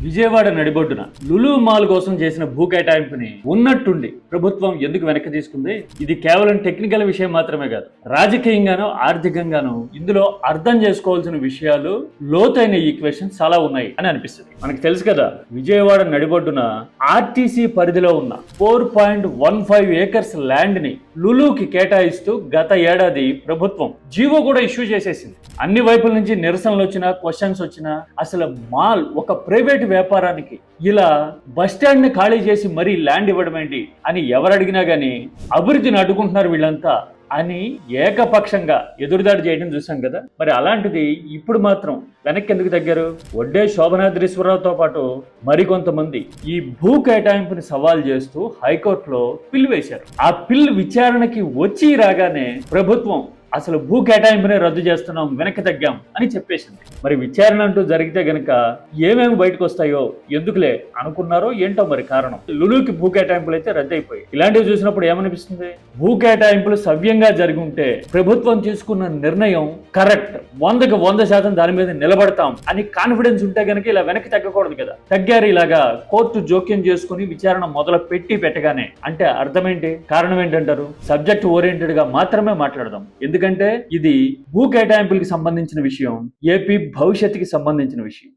విజయవాడ నడిబొడ్డున లులు మాల్ కోసం చేసిన భూ కేటాయింపుని ఉన్నట్టుండి ప్రభుత్వం ఎందుకు వెనక్కి తీసుకుంది? ఇది కేవలం టెక్నికల్ విషయం మాత్రమే కాదు, రాజకీయంగానో ఆర్థికంగానో ఇందులో అర్థం చేసుకోవాల్సిన విషయాలు, లోతైన ఈక్వేషన్ చాలా ఉన్నాయి అని అనిపిస్తుంది. మనకు తెలుసు కదా, విజయవాడ నడిబొడ్డున ఆర్టీసీ పరిధిలో ఉన్న 4.15 ఏకర్స్ ల్యాండ్ ని లులుకి కేటాయిస్తూ గత ఏడాది ప్రభుత్వం జీవో కూడా ఇష్యూ చేసేసింది. అన్ని వైపుల నుంచి నిరసనలు వచ్చినా, క్వశ్చన్స్ వచ్చినా, అసలు మాల్ ఒక ప్రైవేట్ వ్యాపారానికి ఇలా బస్టాండ్ ని ఖాళీ చేసి మరీ ల్యాండ్ ఇవ్వడం ఏంటి అని ఎవరు అడిగినా గానీ అభివృద్ధిని అడ్డుకుంటున్నారు వీళ్ళంతా అని ఏకపక్షంగా ఎదురుదాడి చేయడం చూసాం కదా. మరి అలాంటిది ఇప్పుడు మాత్రం వెనక్కి ఎందుకు తగ్గారు? వడ్డే శోభనాద్రీశ్వరరావుతో పాటు మరికొంతమంది ఈ భూ కేటాయింపుని సవాల్ చేస్తూ హైకోర్టులో పిల్ వేశారు. ఆ పిల్ విచారణకి వచ్చి రాగానే ప్రభుత్వం అసలు భూ కేటాయింపునే రద్దు చేస్తున్నాం, వెనక్కి తగ్గాం అని చెప్పేసింది. మరి విచారణ అంటూ జరిగితే గనక ఏమేమి బయటకు వస్తాయో ఎందుకులే అనుకున్నారో ఏంటో మరి కారణం. లులుకి భూ కేటాయింపులు అయితే రద్దు అయిపోయి, ఇలాంటివి చూసినప్పుడు ఏమనిపిస్తుంది? భూ కేటాయింపులు సవ్యంగా జరిగి ఉంటే ప్రభుత్వం తీసుకున్న నిర్ణయం కరెక్ట్, 100% దాని మీద నిలబడతాం అని కాన్ఫిడెన్స్ ఉంటే గనక ఇలా వెనక్కి తగ్గకూడదు కదా. తగ్గారు ఇలాగా కోర్టు జోక్యం చేసుకుని విచారణ మొదలు పెట్టగానే. అంటే అర్థం ఏంటి? కారణం ఏంటంటారు? సబ్జెక్ట్ ఓరియంటెడ్ గా మాత్రమే మాట్లాడదాం. ఎందుకంటే ఇది భూ కేటాయింపులకి సంబంధించిన విషయం, ఏపీ భవిష్యత్తుకి సంబంధించిన విషయం.